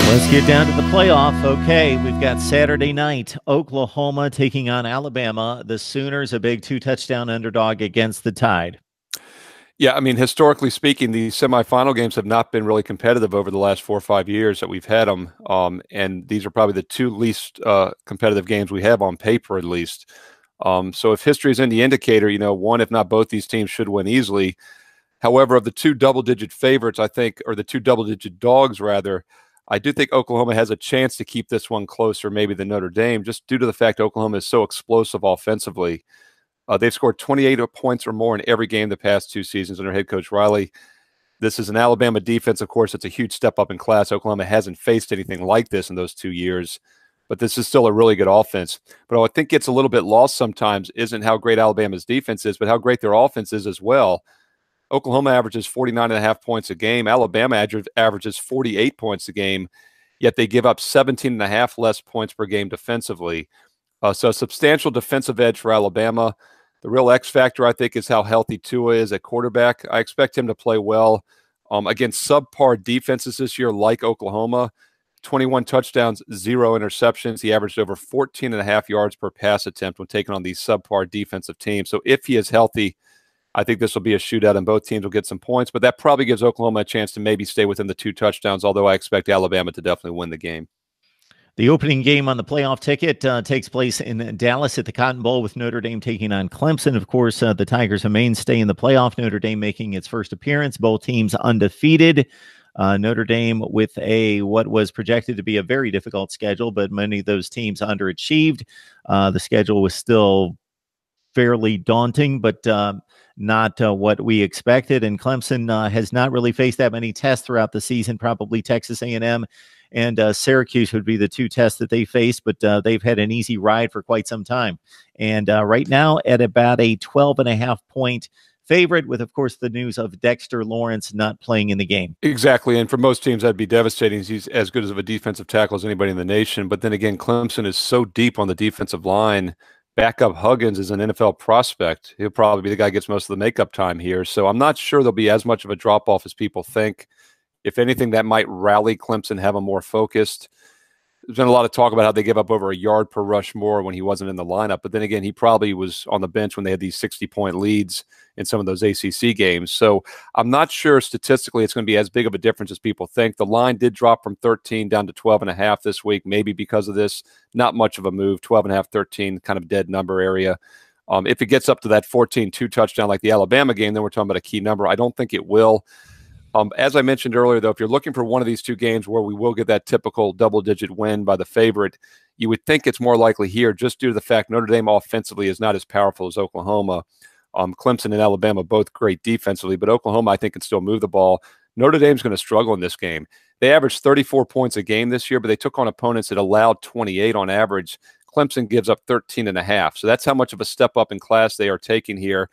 Let's get down to the playoff. Okay, we've got Saturday night, Oklahoma taking on Alabama. The Sooners, a big two-touchdown underdog against the Tide. Yeah, I mean, historically speaking, the semifinal games have not been really competitive over the last 4 or 5 years that we've had them, and these are probably the two least competitive games we have on paper, at least. So if history is any indicator, one, if not both these teams should win easily. However, of the two double-digit favorites, I think, or the two double-digit dogs, rather, I do think Oklahoma has a chance to keep this one closer, maybe than Notre Dame, just due to the fact Oklahoma is so explosive offensively. They've scored 28 points or more in every game the past 2 seasons under head coach Riley. This is an Alabama defense, of course. It's a huge step up in class. Oklahoma hasn't faced anything like this in those 2 years, but this is still a really good offense. But what I think gets a little bit lost sometimes isn't how great Alabama's defense is, but how great their offense is as well. Oklahoma averages 49.5 points a game. Alabama averages 48 points a game, yet they give up 17.5 less points per game defensively. So a substantial defensive edge for Alabama. The real X factor, I think, is how healthy Tua is at quarterback. I expect him to play well against subpar defenses this year, like Oklahoma. 21 touchdowns, 0 interceptions. He averaged over 14.5 yards per pass attempt when taking on these subpar defensive teams. So if he is healthy, I think this will be a shootout and both teams will get some points, but that probably gives Oklahoma a chance to maybe stay within the 2 touchdowns, although I expect Alabama to definitely win the game. The opening game on the playoff ticket takes place in Dallas at the Cotton Bowl with Notre Dame taking on Clemson. Of course, the Tigers a mainstay in the playoff. Notre Dame making its first appearance. Both teams undefeated. Notre Dame with what was projected to be a very difficult schedule, but many of those teams underachieved. The schedule was still fairly daunting, but not what we expected. And Clemson has not really faced that many tests throughout the season. Probably Texas A&M and Syracuse would be the 2 tests that they faced, but they've had an easy ride for quite some time. And right now at about a 12.5-point favorite, with, of course, the news of Dexter Lawrence not playing in the game. Exactly, and for most teams, that'd be devastating. He's as good as a defensive tackle as anybody in the nation. But then again, Clemson is so deep on the defensive line. Backup Huggins is an NFL prospect. He'll probably be the guy who gets most of the makeup time here. So I'm not sure there'll be as much of a drop-off as people think. If anything, that might rally Clemson, have them more focused. There's been a lot of talk about how they give up over a yard per rush more when he wasn't in the lineup. But then again, he probably was on the bench when they had these 60-point leads in some of those ACC games. So I'm not sure statistically it's going to be as big of a difference as people think. The line did drop from 13 down to 12.5 this week, maybe because of this. Not much of a move, 12.5, 13, kind of dead number area. If it gets up to that 14-2 touchdown like the Alabama game, then we're talking about a key number. I don't think it will. As I mentioned earlier, though, if you're looking for one of these 2 games where we will get that typical double-digit win by the favorite, you would think it's more likely here just due to the fact Notre Dame offensively is not as powerful as Oklahoma. Clemson and Alabama both great defensively, but Oklahoma, I think, can still move the ball. Notre Dame's going to struggle in this game. They averaged 34 points a game this year, but they took on opponents that allowed 28 on average. Clemson gives up 13.5. So that's how much of a step up in class they are taking here.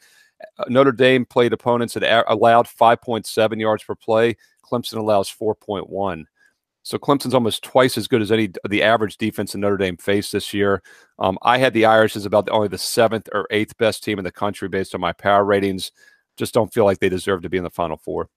Notre Dame played opponents that allowed 5.7 yards per play. Clemson allows 4.1. So Clemson's almost twice as good as the average defense in Notre Dame faced this year. I had the Irish as about only the 7th or 8th best team in the country based on my power ratings. Just don't feel like they deserve to be in the Final Four.